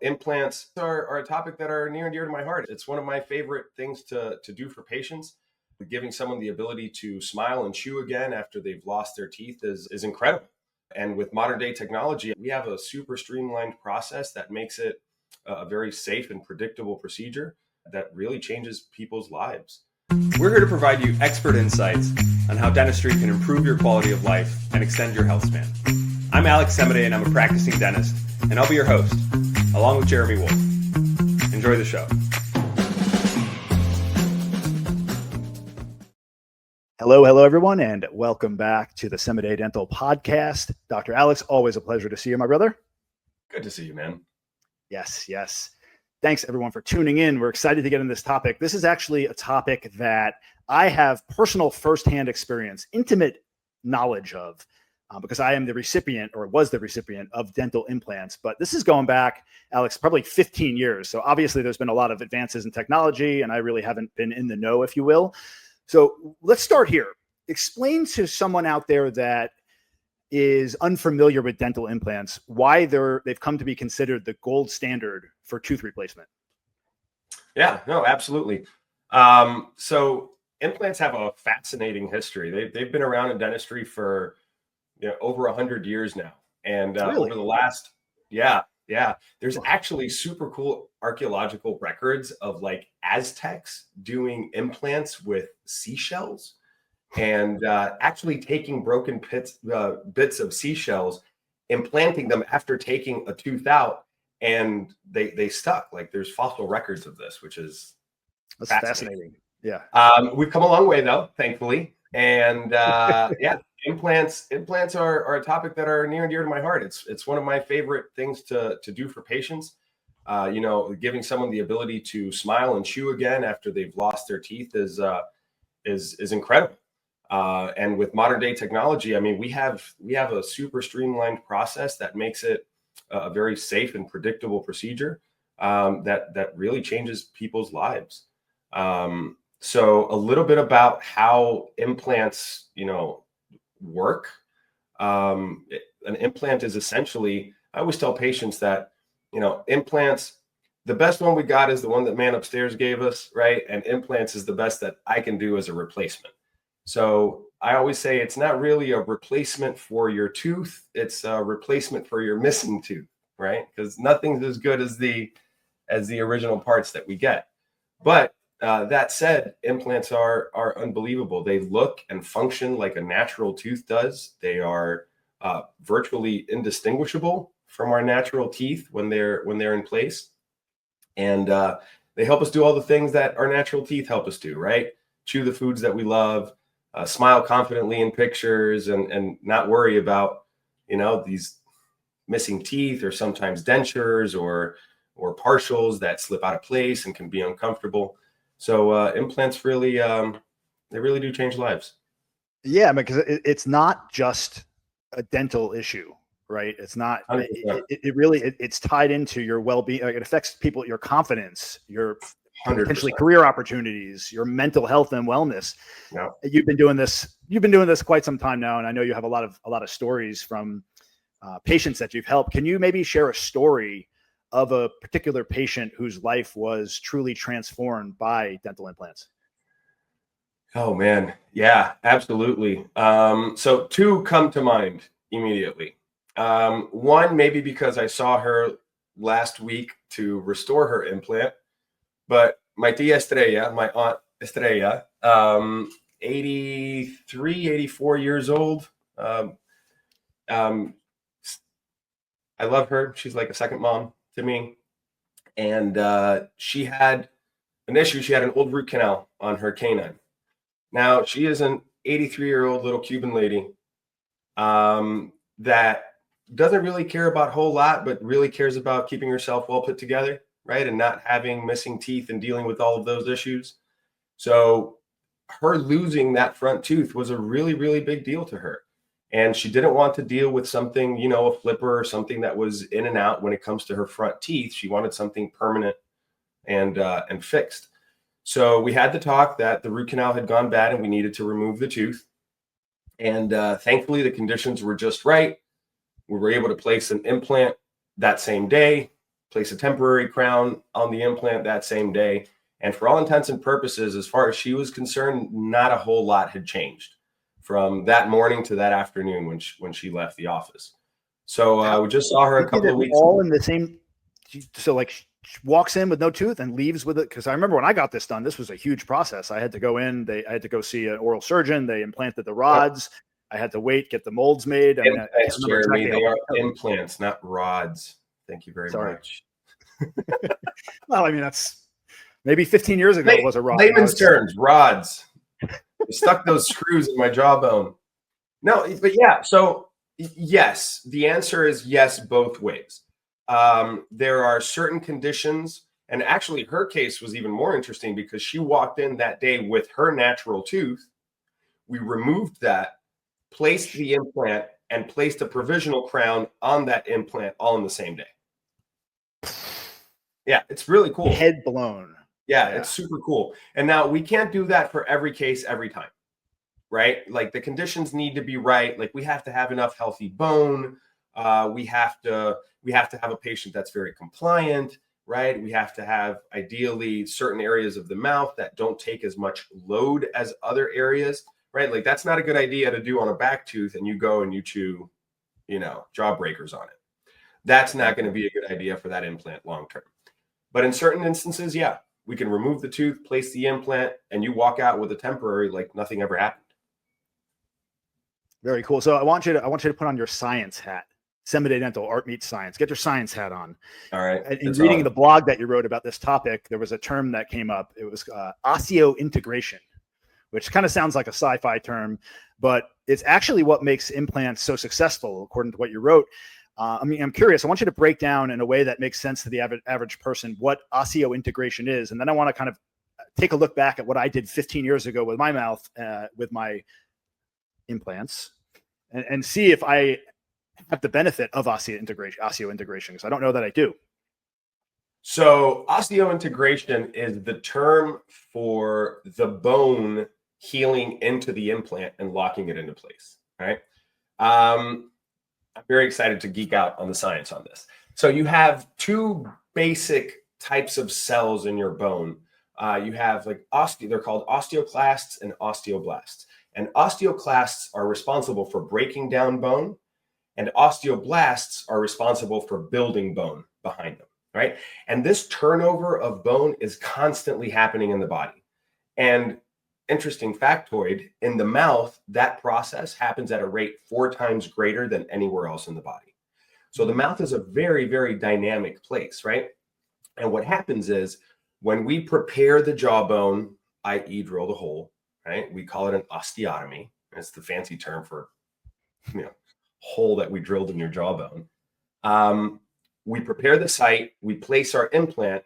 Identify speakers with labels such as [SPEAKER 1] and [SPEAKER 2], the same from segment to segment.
[SPEAKER 1] Implants are a topic that are near and dear to my heart. It's one of my favorite things to do for patients. Giving someone the ability to smile and chew again after they've lost their teeth is incredible. And with modern day technology, we have a super streamlined process that makes it a very safe and predictable procedure that really changes people's lives.
[SPEAKER 2] We're here to provide you expert insights on how dentistry can improve your quality of life and extend your health span. I'm Alex Semidey, and I'm a practicing dentist, and I'll be your host, along with Jeremy Wolf. Enjoy the show.
[SPEAKER 3] Hello, everyone, and welcome back to the Semidey Dental Podcast. Dr. Alex, always a pleasure to see you, my brother.
[SPEAKER 1] Good to see you, man.
[SPEAKER 3] Yes. Thanks, everyone, for tuning in. We're excited to get into this topic. This is actually a topic that I have personal firsthand experience, intimate knowledge of, because I am the recipient, or was the recipient, of dental implants. But this is going back, Alex, probably 15 years. So obviously there's been a lot of advances in technology, and I really haven't been in the know, if you will. So let's start here. Explain to someone out there that is unfamiliar with dental implants why they've come to be considered the gold standard for tooth replacement.
[SPEAKER 1] Yeah, no, absolutely. So implants have a fascinating history. They've been around in dentistry for over 100 years now, and
[SPEAKER 3] Really?
[SPEAKER 1] over the last there's actually super cool archaeological records of like Aztecs doing implants with seashells, and actually taking broken bits of seashells, implanting them after taking a tooth out, and they stuck. Like, there's fossil records of this, which is
[SPEAKER 3] fascinating. Yeah.
[SPEAKER 1] We've come a long way, though, thankfully, and implants are a topic that are near and dear to my heart. It's one of my favorite things to do for patients. Giving someone the ability to smile and chew again after they've lost their teeth is incredible. And with modern day technology, I mean, we have a super streamlined process that makes it a very safe and predictable procedure that really changes people's lives. So a little bit about how implants, work. An implant is essentially, I always tell patients that, implants, the best one we got is the one that man upstairs gave us, right? And implants is the best that I can do as a replacement. So I always say it's not really a replacement for your tooth, it's a replacement for your missing tooth, right? Because nothing's as good as the original parts that we get. But that said, implants are unbelievable. They look and function like a natural tooth does. They are virtually indistinguishable from our natural teeth when they're in place, and they help us do all the things that our natural teeth help us do. Right? Chew the foods that we love, smile confidently in pictures, and not worry about these missing teeth, or sometimes dentures or partials that slip out of place and can be uncomfortable. So implants really, they really do change lives.
[SPEAKER 3] Yeah, because it's not just a dental issue, right? It's not. It's tied into your well-being. It affects people, your confidence, your
[SPEAKER 1] 100%.
[SPEAKER 3] Potentially career opportunities, your mental health and wellness.
[SPEAKER 1] Yeah.
[SPEAKER 3] You've been doing this quite some time now, and I know you have a lot of stories from patients that you've helped. Can you maybe share a story of a particular patient whose life was truly transformed by dental implants?
[SPEAKER 1] Oh man. Yeah, absolutely. So two come to mind immediately. One, maybe because I saw her last week to restore her implant, but my tia Estrella, my aunt Estrella, 83, 84 years old. I love her. She's like a second mom to me. And she had an issue. She had an old root canal on her canine. Now, she is an 83-year-old little Cuban lady that doesn't really care about a whole lot, but really cares about keeping herself well put together, right? And not having missing teeth and dealing with all of those issues. So her losing that front tooth was a really, really big deal to her. And she didn't want to deal with something, a flipper or something that was in and out when it comes to her front teeth. She wanted something permanent and fixed. So we had the talk that the root canal had gone bad and we needed to remove the tooth. And thankfully, the conditions were just right. We were able to place an implant that same day. place a temporary crown on the implant that same day. And for all intents and purposes, as far as she was concerned, not a whole lot had changed from that morning to that afternoon when she left the office. So we just saw her a couple of weeks
[SPEAKER 3] all in the same. So like she walks in with no tooth and leaves with it. Because I remember when I got this done, this was a huge process. I had to go in. I had to go see an oral surgeon. They implanted the rods. I had to wait, get the molds made.
[SPEAKER 1] Implants, Jeremy, they are implants, not rods. Thank you very much.
[SPEAKER 3] Well, I mean, that's maybe 15 years ago it was a rod.
[SPEAKER 1] Layman's terms, rods. I stuck those screws in my jawbone. No, but yeah, so yes, the answer is yes, both ways. There are certain conditions, and actually her case was even more interesting because she walked in that day with her natural tooth. We removed that, placed the implant, and placed a provisional crown on that implant all in the same day. Yeah, it's really cool.
[SPEAKER 3] Head blown.
[SPEAKER 1] Yeah, it's super cool. And now we can't do that for every case every time, right? Like the conditions need to be right. Like we have to have enough healthy bone. We have to have a patient that's very compliant, right? We have to have ideally certain areas of the mouth that don't take as much load as other areas. Right? Like that's not a good idea to do on a back tooth and you go and you chew, jawbreakers on it. That's not going to be a good idea for that implant long-term. But in certain instances, yeah, we can remove the tooth, place the implant, and you walk out with a temporary, like nothing ever happened.
[SPEAKER 3] Very cool. So I want you to put on your science hat. Semidey Dental, art meets science. Get your science hat on.
[SPEAKER 1] All right.
[SPEAKER 3] And reading the blog that you wrote about this topic, there was a term that came up. It was osseointegration, which kind of sounds like a sci-fi term, but it's actually what makes implants so successful, according to what you wrote. I'm curious. I want you to break down in a way that makes sense to the average person what osseointegration is, and then I want to kind of take a look back at what I did 15 years ago with my mouth, with my implants, and see if I have the benefit of osseointegration, because I don't know that I do.
[SPEAKER 1] So osseointegration is the term for the bone healing into the implant and locking it into place, right? I'm very excited to geek out on the science on this. So you have two basic types of cells in your bone. You have like they're called osteoclasts and osteoblasts. And osteoclasts are responsible for breaking down bone, and osteoblasts are responsible for building bone behind them, right? And this turnover of bone is constantly happening in the body. And interesting factoid, in the mouth, that process happens at a rate 4 times greater than anywhere else in the body. So the mouth is a very, very dynamic place, right? And what happens is when we prepare the jawbone, i.e. drill the hole, right? We call it an osteotomy. It's the fancy term for, hole that we drilled in your jawbone. We prepare the site, we place our implant,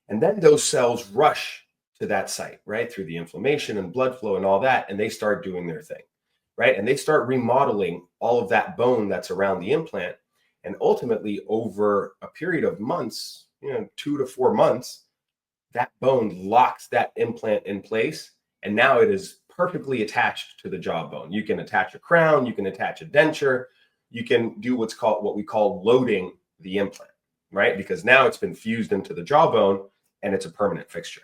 [SPEAKER 1] and then those cells rush to that site, right? Through the inflammation and blood flow and all that, and they start doing their thing, right? And they start remodeling all of that bone that's around the implant. And ultimately, over a period of months, 2 to 4 months, that bone locks that implant in place. And now it is perfectly attached to the jawbone. You can attach a crown, you can attach a denture, you can do what we call loading the implant, right? Because now it's been fused into the jawbone and it's a permanent fixture.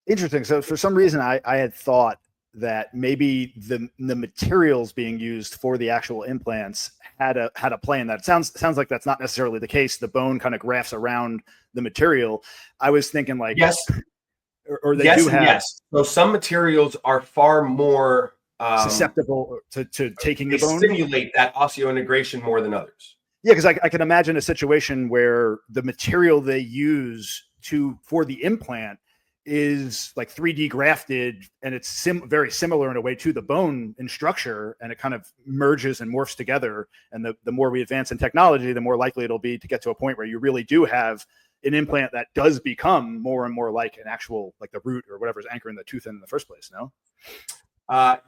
[SPEAKER 3] Interesting. So for some reason, I had thought that maybe the materials being used for the actual implants had a play in that. It sounds like that's not necessarily the case. The bone kind of grafts around the material. I was thinking like
[SPEAKER 1] yes,
[SPEAKER 3] or they do have
[SPEAKER 1] yes. So some materials are far more
[SPEAKER 3] susceptible to taking the bone.
[SPEAKER 1] Stimulate that osseointegration more than others.
[SPEAKER 3] Yeah, because I can imagine a situation where the material they use for the implant is like 3D grafted, and it's very similar in a way to the bone in structure, and it kind of merges and morphs together. And the more we advance in technology, the more likely it'll be to get to a point where you really do have an implant that does become more and more like an actual, like the root or whatever's anchoring the tooth in the first place. No?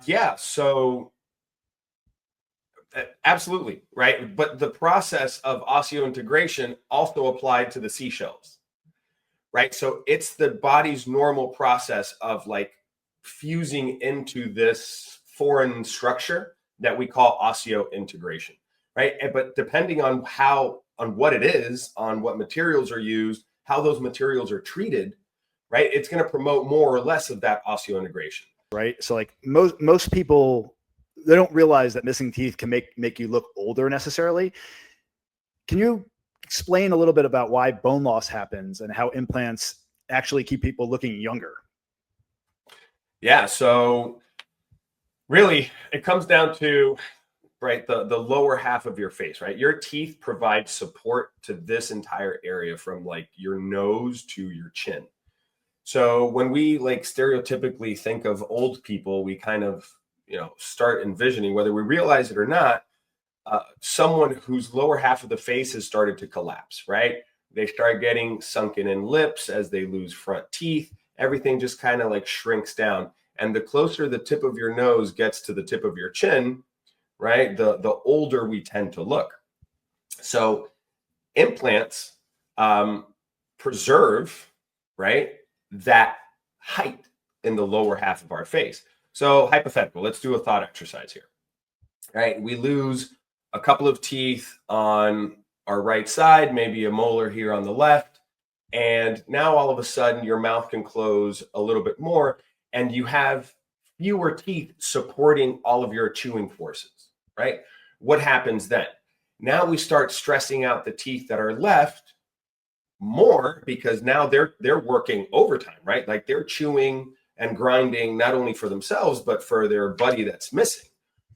[SPEAKER 1] Yeah. So absolutely. Right. But the process of osseointegration also applied to the seashells. Right. So it's the body's normal process of like fusing into this foreign structure that we call osseointegration. Right. But depending on how what it is, on what materials are used, how those materials are treated, right? It's going to promote more or less of that osseointegration.
[SPEAKER 3] Right. So like most people, they don't realize that missing teeth can make you look older necessarily. Can you explain a little bit about why bone loss happens and how implants actually keep people looking younger?
[SPEAKER 1] Yeah. So really, it comes down to, right, the lower half of your face, right? Your teeth provide support to this entire area from like your nose to your chin. So when we like stereotypically think of old people, we kind of, start envisioning, whether we realize it or not, someone whose lower half of the face has started to collapse, right? They start getting sunken in lips as they lose front teeth. Everything just kind of like shrinks down. And the closer the tip of your nose gets to the tip of your chin, right, the older we tend to look. So implants preserve, right, that height in the lower half of our face. So hypothetical, let's do a thought exercise here. Right, we lose a couple of teeth on our right side, maybe a molar here on the left, and now all of a sudden your mouth can close a little bit more and you have fewer teeth supporting all of your chewing forces, right? What happens then? Now we start stressing out the teeth that are left more because now they're working overtime, right? Like they're chewing and grinding not only for themselves, but for their buddy that's missing.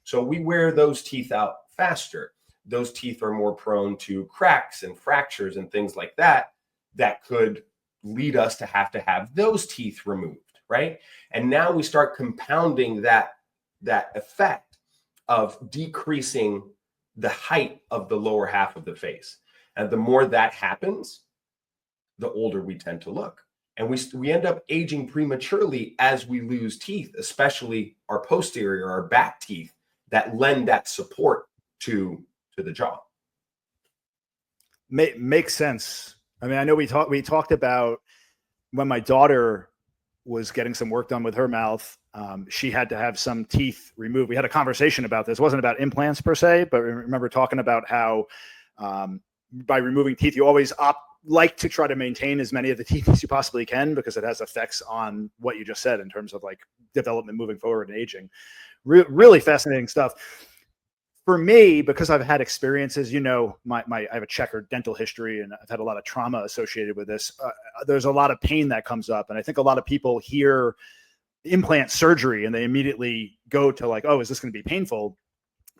[SPEAKER 1] So we wear those teeth out faster. Those teeth are more prone to cracks and fractures and things like that, that could lead us to have those teeth removed, right? And now we start compounding that effect of decreasing the height of the lower half of the face. And the more that happens, the older we tend to look. And we end up aging prematurely as we lose teeth, especially our posterior, our back teeth that lend that support to the jaw.
[SPEAKER 3] Makes sense. I mean, I know we talked about when my daughter was getting some work done with her mouth. She had to have some teeth removed. We had a conversation about this. It wasn't about implants per se, but I remember talking about how by removing teeth, you always like to try to maintain as many of the teeth as you possibly can because it has effects on what you just said in terms of like development moving forward and aging. Really fascinating stuff. For me, because I've had experiences, I have a checkered dental history and I've had a lot of trauma associated with this. There's a lot of pain that comes up. And I think a lot of people hear implant surgery and they immediately go to like, oh, is this going to be painful?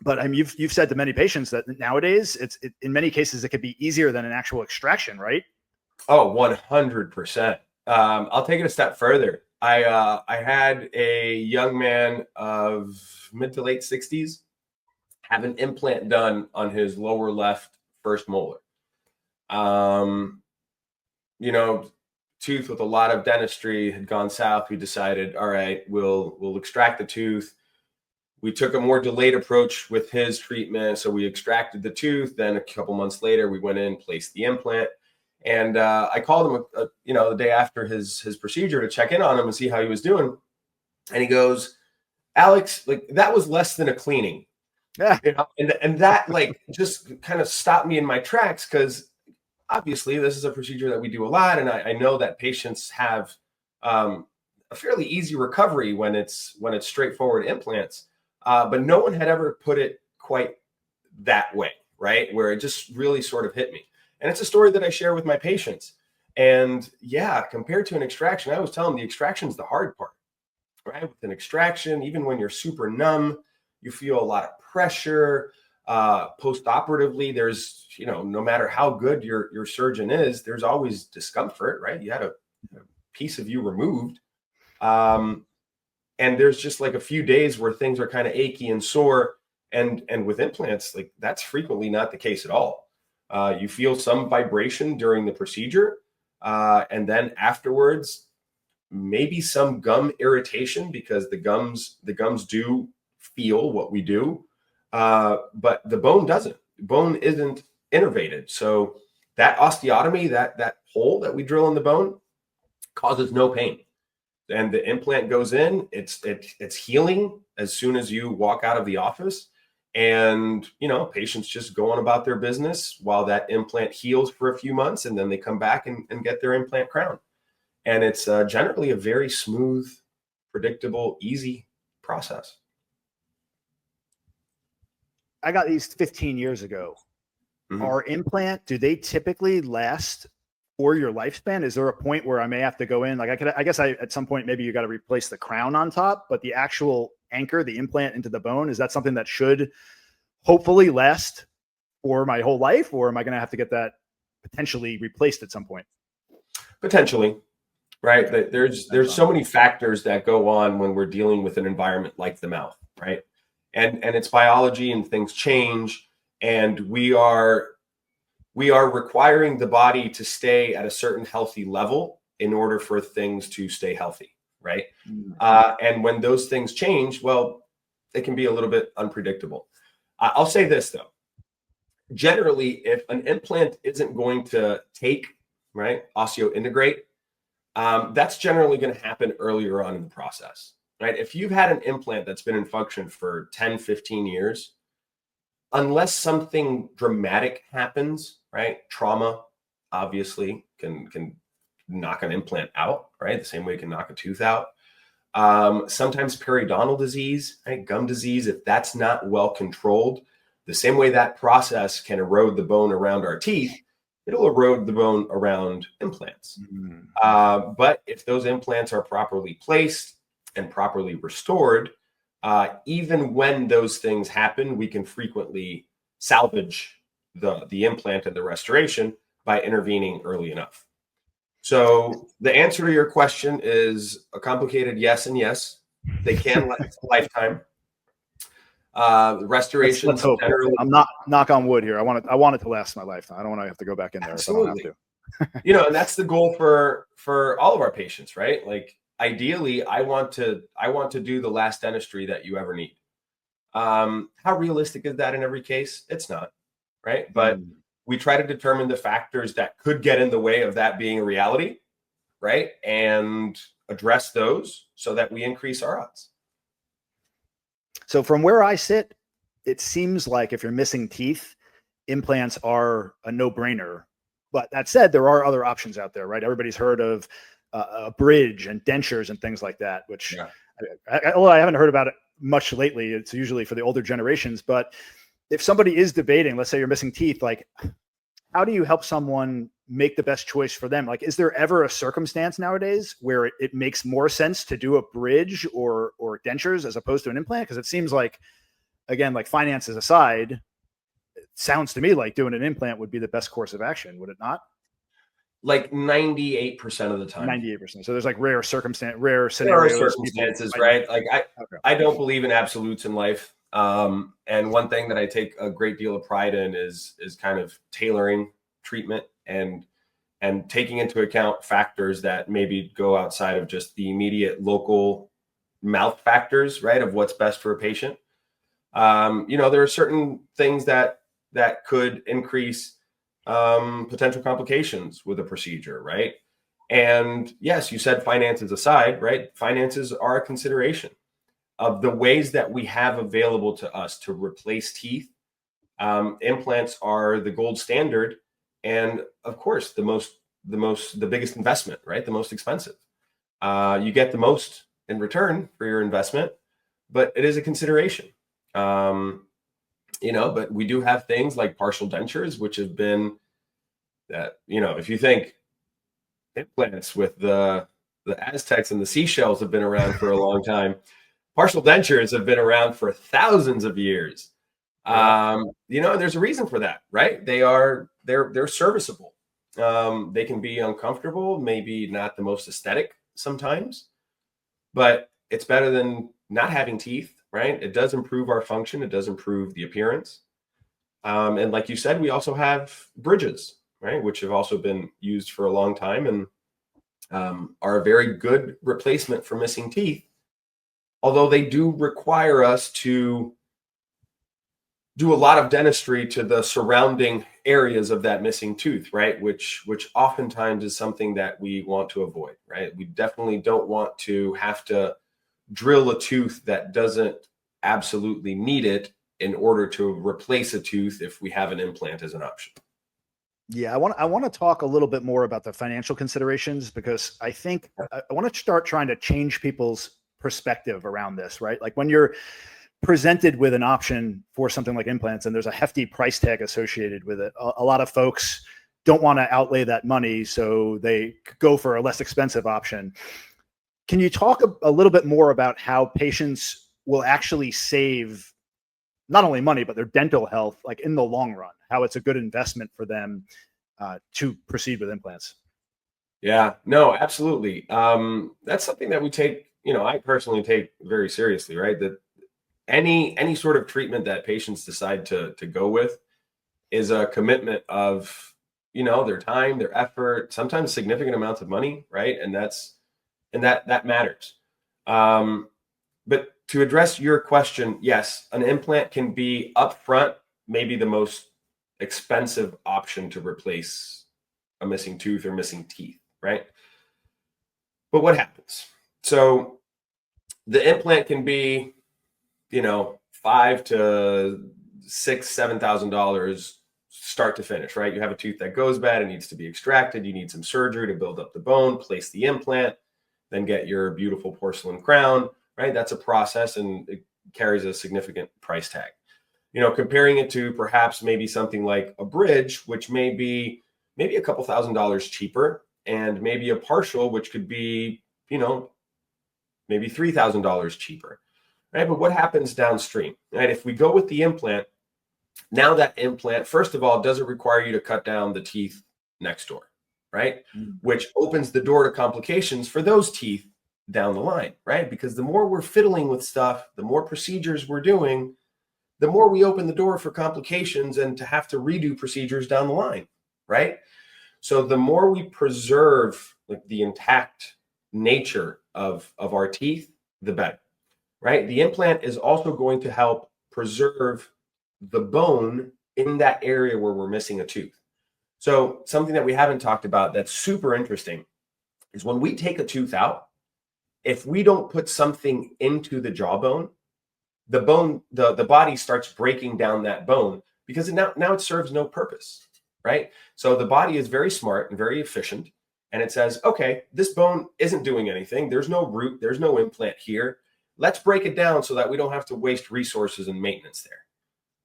[SPEAKER 3] But I mean, you've said to many patients that nowadays in many cases, it could be easier than an actual extraction, right?
[SPEAKER 1] Oh, 100%. I'll take it a step further. I had a young man of mid to late 60s have an implant done on his lower left first molar. Tooth with a lot of dentistry had gone south. We decided, all right, we'll extract the tooth. We took a more delayed approach with his treatment. So we extracted the tooth. Then a couple months later, we went in, placed the implant. And I called him, the day after his procedure to check in on him and see how he was doing. And he goes, Alex, like that was less than a cleaning.
[SPEAKER 3] Yeah.
[SPEAKER 1] And that like just kind of stopped me in my tracks because obviously this is a procedure that we do a lot. And I know that patients have a fairly easy recovery when it's straightforward implants. But no one had ever put it quite that way, right? Where it just really sort of hit me. And it's a story that I share with my patients. And yeah, compared to an extraction, I always tell them the extraction is the hard part, right? With an extraction, even when you're super numb, you feel a lot of pressure. Post-operatively, there's, no matter how good your surgeon is, there's always discomfort, right? You had a piece of you removed. And there's just like a few days where things are kind of achy and sore. And with implants, like that's frequently not the case at all. You feel some vibration during the procedure. And then afterwards, maybe some gum irritation because the gums do feel what we do. But the bone doesn't. Bone isn't innervated. So that osteotomy, that hole that we drill in the bone causes no pain. And the implant goes in, it's healing as soon as you walk out of the office. And, patients just go on about their business while that implant heals for a few months, and then they come back and get their implant crown. And it's generally a very smooth, predictable, easy process.
[SPEAKER 3] I got these 15 years ago.
[SPEAKER 1] Mhm.
[SPEAKER 3] Our implant, do they typically last for your lifespan? Is there a point where I may have to go in? Like I guess at some point, maybe you got to replace the crown on top, but the actual anchor, the implant into the bone, is that something that should hopefully last for my whole life? Or am I going to have to get that potentially replaced at some point?
[SPEAKER 1] Potentially, right? But there's so many factors that go on when we're dealing with an environment like the mouth, right? And it's biology, and things change, and we are requiring the body to stay at a certain healthy level in order for things to stay healthy, right? And when those things change, well, it can be a little bit unpredictable. I'll say this though. Generally, if an implant isn't going to take, right, osseointegrate, that's generally going to happen earlier on in the process, right? If you've had an implant that's been in function for 10, 15 years, unless something dramatic happens, right? Trauma obviously can knock an implant out, right? The same way it can knock a tooth out. Sometimes periodontal disease, right? Gum disease, if that's not well controlled, the same way that process can erode the bone around our teeth, it'll erode the bone around implants. But if those implants are properly placed and properly restored, even when those things happen, we can frequently salvage the implant and the restoration by intervening early enough. So the answer to your question is a complicated yes and yes. They can last a lifetime. Restoration.
[SPEAKER 3] Let's hope. I'm not knock on wood here. I want it to last my lifetime. I don't want to have to go back in there.
[SPEAKER 1] Absolutely.
[SPEAKER 3] If I don't have to.
[SPEAKER 1] And that's the goal for all of our patients, right? Like ideally, I want to do the last dentistry that you ever need. How realistic is that in every case? It's not, right? But we try to determine the factors that could get in the way of that being a reality, right? And address those so that we increase our odds.
[SPEAKER 3] So from where I sit, it seems like if you're missing teeth, implants are a no-brainer. But that said, there are other options out there, right? Everybody's heard of a bridge and dentures and things like that, which although I haven't heard about it much lately, it's usually for the older generations. But if somebody is debating, let's say you're missing teeth, like how do you help someone make the best choice for them? Like, is there ever a circumstance nowadays where it makes more sense to do a bridge or dentures as opposed to an implant? Because it seems like, again, like finances aside, it sounds to me like doing an implant would be the best course of action. Would it not?
[SPEAKER 1] Like 98% of the time.
[SPEAKER 3] 98%. So there's like rare scenarios.
[SPEAKER 1] There are circumstances, right? Like I don't believe in absolutes in life. And one thing that I take a great deal of pride in is kind of tailoring treatment and taking into account factors that maybe go outside of just the immediate local mouth factors, right? Of what's best for a patient. There are certain things that could increase potential complications with a procedure, right? And yes, you said finances aside, right? Finances are a consideration of the ways that we have available to us to replace teeth. Implants are the gold standard, and of course, the biggest investment, right? The most expensive. You get the most in return for your investment, but it is a consideration. But we do have things like partial dentures, which have been that, if you think implants with the Aztecs and the seashells have been around for a long time, partial dentures have been around for thousands of years. There's a reason for that, right? They're serviceable. They can be uncomfortable, maybe not the most aesthetic sometimes, but it's better than not having teeth, right? It does improve our function. It does improve the appearance. And like you said, we also have bridges, right? Which have also been used for a long time and are a very good replacement for missing teeth. Although they do require us to do a lot of dentistry to the surrounding areas of that missing tooth, right? Which oftentimes is something that we want to avoid, right? We definitely don't want to have to drill a tooth that doesn't absolutely need it in order to replace a tooth if we have an implant as an option.
[SPEAKER 3] Yeah, I want to talk a little bit more about the financial considerations, because I think I want to start trying to change people's perspective around this, right? Like when you're presented with an option for something like implants and there's a hefty price tag associated with it, a lot of folks don't want to outlay that money, so they go for a less expensive option. Can you talk a little bit more about how patients will actually save not only money, but their dental health, like in the long run, how it's a good investment for them to proceed with implants?
[SPEAKER 1] Yeah, no, absolutely. That's something that we take, I personally take very seriously, right? That any sort of treatment that patients decide to go with is a commitment of, their time, their effort, sometimes significant amounts of money, right? And that matters. But to address your question, yes, an implant can be upfront, maybe the most expensive option to replace a missing tooth or missing teeth, right? But what happens? So the implant can be, $5,000 to $6,000, $7,000 start to finish, right? You have a tooth that goes bad, it needs to be extracted. You need some surgery to build up the bone, place the implant, then get your beautiful porcelain crown, right? That's a process and it carries a significant price tag. Comparing it to perhaps maybe something like a bridge, which may be maybe a couple $1,000s cheaper, and maybe a partial, which could be, maybe $3,000 cheaper, right? But what happens downstream, right? If we go with the implant, now that implant, first of all, doesn't require you to cut down the teeth next door, right? Which opens the door to complications for those teeth down the line, right? Because the more we're fiddling with stuff, the more procedures we're doing, the more we open the door for complications and to have to redo procedures down the line, right? So the more we preserve like the intact nature of our teeth, the better, right? The implant is also going to help preserve the bone in that area where we're missing a tooth. So something that we haven't talked about that's super interesting is when we take a tooth out, if we don't put something into the jawbone, the body starts breaking down that bone because now it serves no purpose, right? So the body is very smart and very efficient, and it says, okay, this bone isn't doing anything. There's no root, there's no implant here. Let's break it down so that we don't have to waste resources and maintenance there.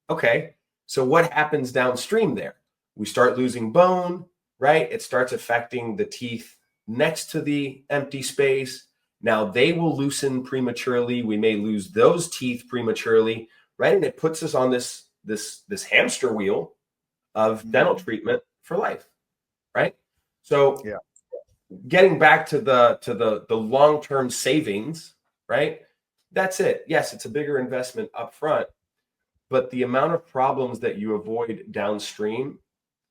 [SPEAKER 1] Okay, so what happens downstream there? We start losing bone, right? It starts affecting the teeth next to the empty space. Now they will loosen prematurely. We may lose those teeth prematurely, right? And it puts us on this hamster wheel of dental treatment for life, right? So
[SPEAKER 3] yeah,
[SPEAKER 1] getting back to the long-term savings, right? That's it. Yes, it's a bigger investment up front, but the amount of problems that you avoid downstream,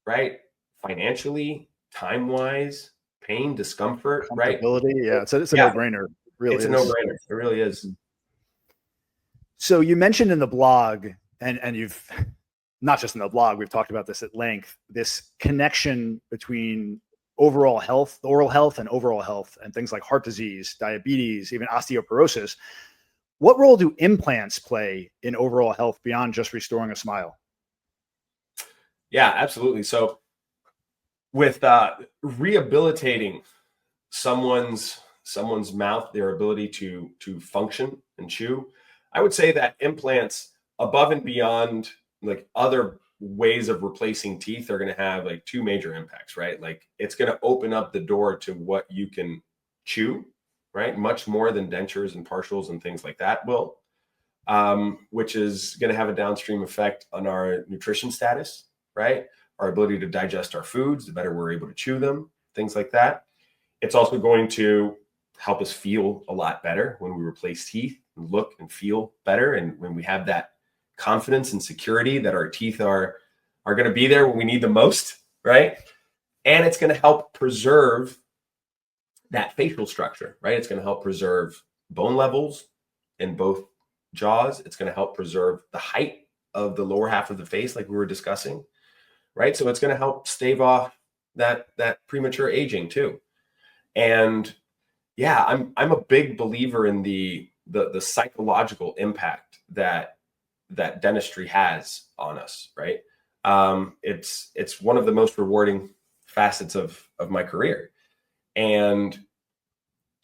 [SPEAKER 1] right? Financially, time-wise, pain, discomfort, right?
[SPEAKER 3] Yeah, it's a no-brainer. Really,
[SPEAKER 1] it's a no-brainer. It really is.
[SPEAKER 3] So you mentioned in the blog, and you've not just in the blog, we've talked about this at length, this connection between overall health, oral health and overall health, and things like heart disease, diabetes, even osteoporosis. What role do implants play in overall health beyond just restoring a smile?
[SPEAKER 1] Yeah, absolutely. So with rehabilitating someone's mouth, their ability to function and chew, I would say that implants, above and beyond like other ways of replacing teeth, are going to have like two major impacts, right? Like it's going to open up the door to what you can chew, right? Much more than dentures and partials and things like that will, which is going to have a downstream effect on our nutrition status, right? Our ability to digest our foods, the better we're able to chew them, things like that. It's also going to help us feel a lot better when we replace teeth, and look and feel better. And when we have that confidence and security that our teeth are going to be there when we need them most, right? And it's going to help preserve that facial structure, right? It's going to help preserve bone levels in both jaws. It's going to help preserve the height of the lower half of the face, like we were discussing, right? So it's going to help stave off that premature aging too. And yeah, I'm a big believer in the psychological impact that that dentistry has on us, right? It's one of the most rewarding facets of my career. And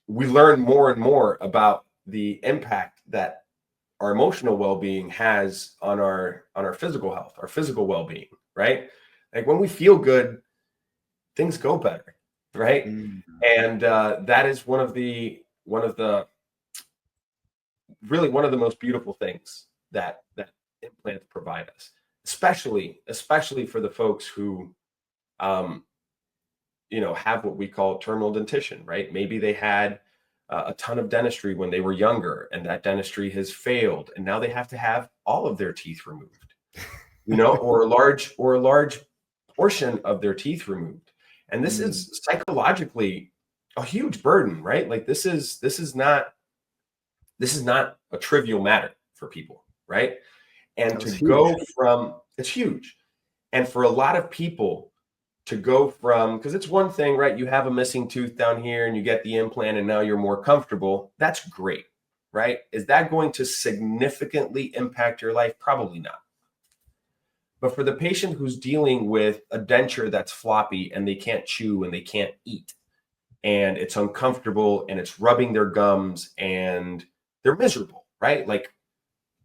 [SPEAKER 1] we learn more and more about the impact that our emotional well-being has on our physical health, our physical well-being, right? Like when we feel good, things go better, right? And that is one of the really one of the most beautiful things that implants provide us, especially for the folks who have what we call terminal dentition, right? Maybe they had a ton of dentistry when they were younger, and that dentistry has failed, and now they have to have all of their teeth removed, or a large portion of their teeth removed. And this is psychologically a huge burden, right? Like this is not a trivial matter for people, right? And to go from, it's huge. And for a lot of people to go from, because it's one thing, right? You have a missing tooth down here and you get the implant and now you're more comfortable. That's great, right? Is that going to significantly impact your life? Probably not. But for the patient who's dealing with a denture that's floppy and they can't chew and they can't eat, and it's uncomfortable and it's rubbing their gums and they're miserable, right? Like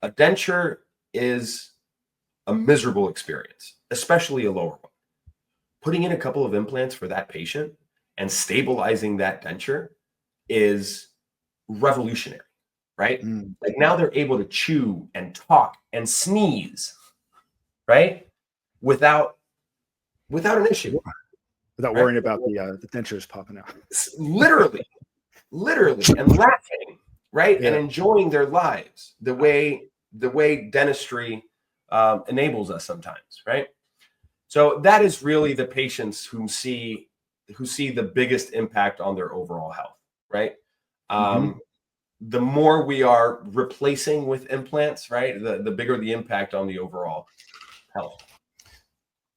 [SPEAKER 1] a denture is a miserable experience, especially a lower one. Putting in a couple of implants for that patient and stabilizing that denture is revolutionary, right? Like now they're able to chew and talk and sneeze, right? Without an issue.
[SPEAKER 3] Without worrying about the dentures popping out.
[SPEAKER 1] Literally, and laughing, right? Yeah. And enjoying their lives the way dentistry enables us sometimes, right? So that is really the patients who see the biggest impact on their overall health, right? The more we are replacing with implants, right, the bigger the impact on the overall health.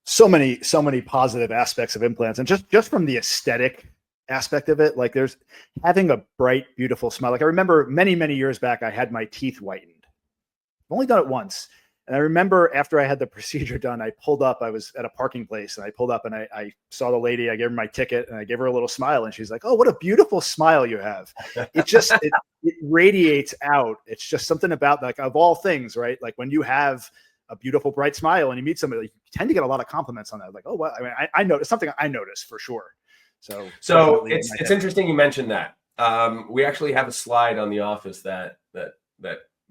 [SPEAKER 3] So many positive aspects of implants, and just from the aesthetic aspect of it, like there's having a bright, beautiful smile. Like I remember many years back, I had my teeth whitened. I've only done it once. And I remember after I had the procedure done, I pulled up, I was at a parking place and I pulled up and I saw the lady, I gave her my ticket and I gave her a little smile and she's like, "Oh, what a beautiful smile you have." It just, it radiates out. It's just something about, like, of all things, right? Like when you have a beautiful, bright smile and you meet somebody, you tend to get a lot of compliments on that. Like, oh, well, I mean, I noticed something I noticed for sure. So
[SPEAKER 1] it's interesting you mentioned that. We actually have a slide on the office that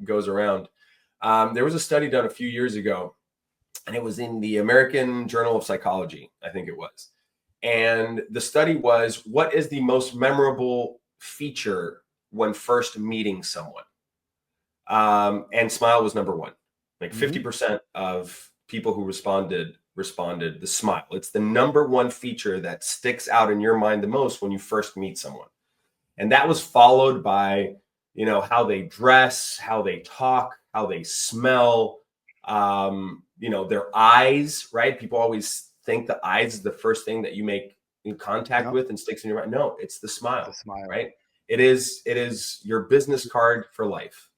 [SPEAKER 1] goes around. There was a study done a few years ago, and it was in the American Journal of Psychology, I think it was. And the study was, what is the most memorable feature when first meeting someone? And smile was number one. Like 50% of people who responded the smile. It's the number one feature that sticks out in your mind the most when you first meet someone. And that was followed by, how they dress, how they talk, how they smell, their eyes, right? People always think the eyes is the first thing that you make in contact with and sticks in your mind. No, it's the smile, right? It is your business card for life.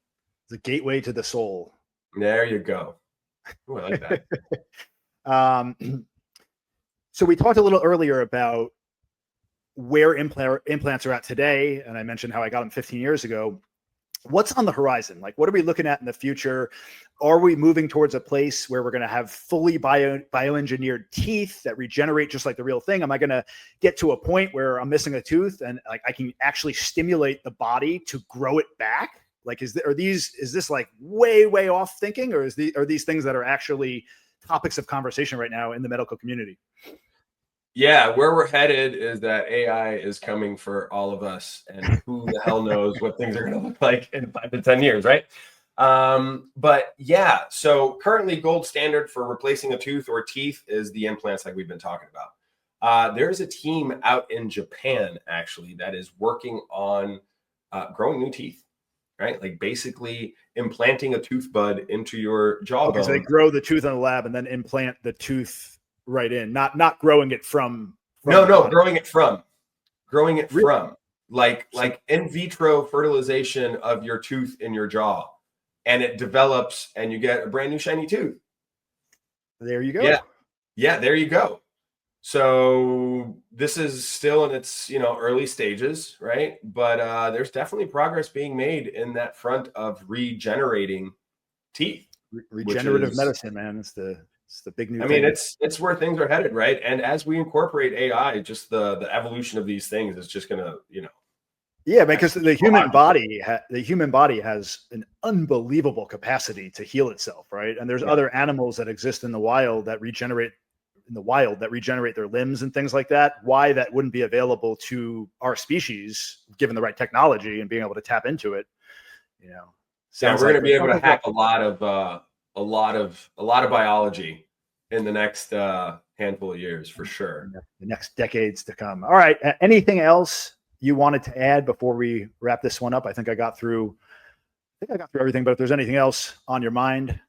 [SPEAKER 3] The gateway to the soul.
[SPEAKER 1] There you go. Ooh, I like that.
[SPEAKER 3] So we talked a little earlier about where implants are at today. And I mentioned how I got them 15 years ago. What's on the horizon? Like, what are we looking at in the future? Are we moving towards a place where we're going to have fully bioengineered teeth that regenerate just like the real thing? Am I going to get to a point where I'm missing a tooth and like I can actually stimulate the body to grow it back? Like, is this like way off thinking, or are these things that are actually topics of conversation right now in the medical community?
[SPEAKER 1] Yeah, where we're headed is that AI is coming for all of us, and who the hell knows what things are going to look like in 5 to 10 years, right? But yeah, so currently gold standard for replacing a tooth or teeth is the implants like we've been talking about. There's a team out in Japan, actually, that is working on growing new teeth, right? Like basically implanting a tooth bud into your jawbone.
[SPEAKER 3] Because they grow the tooth in the lab and then implant the tooth right in, not growing it from
[SPEAKER 1] growing it from like in vitro fertilization of your tooth in your jaw, and it develops and you get a brand new shiny tooth.
[SPEAKER 3] There you go.
[SPEAKER 1] Yeah, there you go. So this is still in its, early stages, right? But there's definitely progress being made in that front of regenerating teeth.
[SPEAKER 3] Regenerative medicine, man. It's the big new thing.
[SPEAKER 1] I mean, it's where things are headed, right? And as we incorporate AI, just the evolution of these things is just gonna,
[SPEAKER 3] Yeah, because the human body has an unbelievable capacity to heal itself, right? And there's other animals that exist in the wild that regenerate their limbs and things like that. Why that wouldn't be available to our species, given the right technology and being able to tap into it,
[SPEAKER 1] So we're going to be able to hack a lot of biology in the next handful of years, for sure.
[SPEAKER 3] The next decades to come. All right. Anything else you wanted to add before we wrap this one up? I think I got through everything, but if there's anything else on your mind,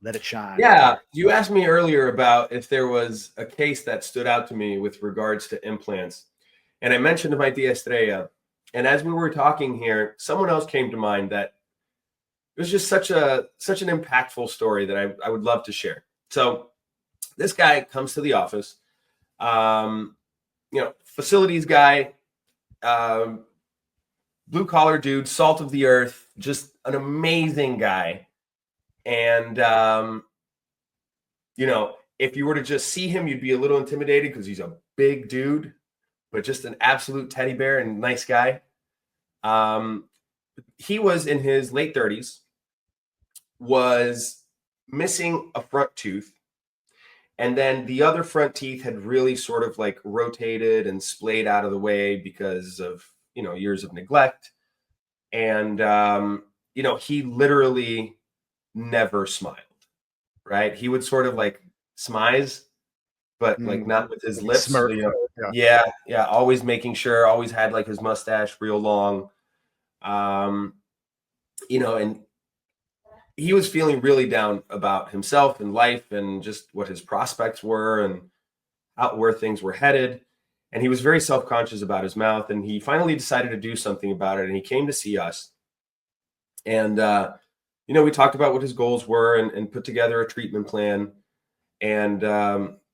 [SPEAKER 3] let it shine.
[SPEAKER 1] Yeah. You asked me earlier about if there was a case that stood out to me with regards to implants. And I mentioned my Estrella. And as we were talking here, someone else came to mind that it was just such an impactful story that I would love to share. So this guy comes to the office, facilities guy, blue collar dude, salt of the earth, just an amazing guy. And, if you were to just see him, you'd be a little intimidated because he's a big dude, but just an absolute teddy bear and nice guy. He was in his late 30s, was missing a front tooth. And then the other front teeth had really sort of like rotated and splayed out of the way because of, years of neglect. And, he literally never smiled, right? He would sort of like smize, but like not with his lips.
[SPEAKER 3] Smirk.
[SPEAKER 1] Yeah. Always making sure, always had like his mustache real long. And he was feeling really down about himself and life and just what his prospects were and where things were headed. And he was very self-conscious about his mouth. And he finally decided to do something about it. And he came to see us. And, we talked about what his goals were and put together a treatment plan. And,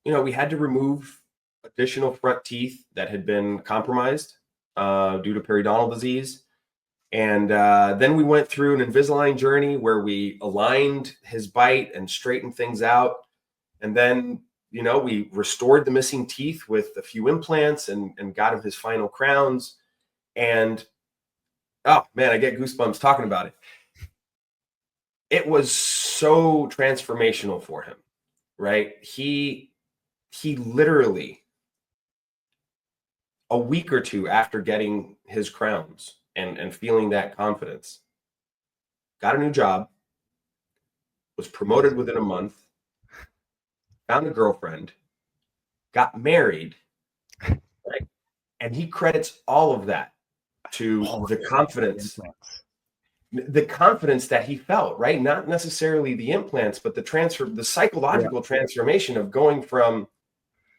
[SPEAKER 1] we had to remove additional front teeth that had been compromised due to periodontal disease. And then we went through an Invisalign journey where we aligned his bite and straightened things out. And then, we restored the missing teeth with a few implants and got him his final crowns. And, oh man, I get goosebumps talking about it. It was so transformational for him, right? He literally, a week or two after getting his crowns and feeling that confidence, got a new job, was promoted within a month, found a girlfriend, got married, right? And he credits all of that to the confidence that he felt, right? Not necessarily the implants, but the psychological transformation of going from,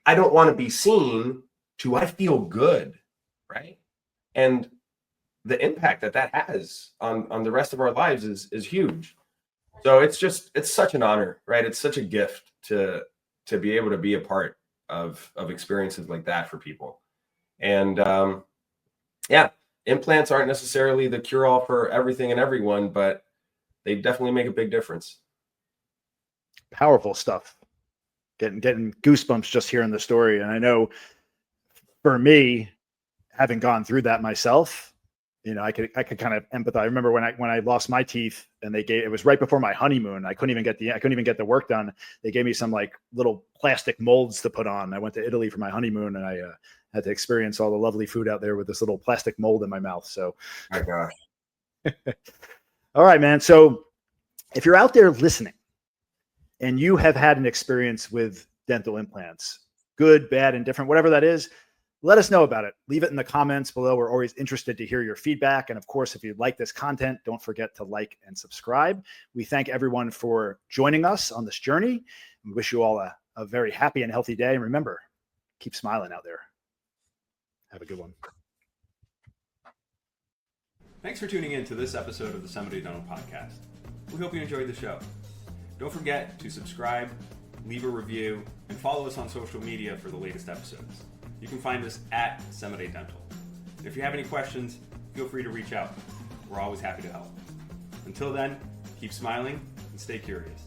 [SPEAKER 1] I don't want to be seen, to I feel good, right? And the impact that has on the rest of our lives is huge. So it's such an honor, right? It's such a gift to be able to be a part of experiences like that for people. And implants aren't necessarily the cure-all for everything and everyone, but they definitely make a big difference.
[SPEAKER 3] Powerful stuff. Getting goosebumps just hearing the story. And I know for me, having gone through that myself, I could kind of empathize. I remember when I lost my teeth and it was right before my honeymoon. I couldn't even get the work done. They gave me some like little plastic molds to put on. I went to Italy for my honeymoon and I had to experience all the lovely food out there with this little plastic mold in my mouth. So,
[SPEAKER 1] my gosh.
[SPEAKER 3] All right, man. So if you're out there listening and you have had an experience with dental implants, good, bad, indifferent, whatever that is, let us know about it. Leave it in the comments below. We're always interested to hear your feedback. And of course, if you like this content, don't forget to like and subscribe. We thank everyone for joining us on this journey. We wish you all a very happy and healthy day. And remember, keep smiling out there. Have a good one.
[SPEAKER 2] Thanks for tuning in to this episode of the Semidey Dental Podcast. We hope you enjoyed the show. Don't forget to subscribe, leave a review, and follow us on social media for the latest episodes. You can find us at Semidey Dental. If you have any questions, feel free to reach out. We're always happy to help. Until then, keep smiling and stay curious.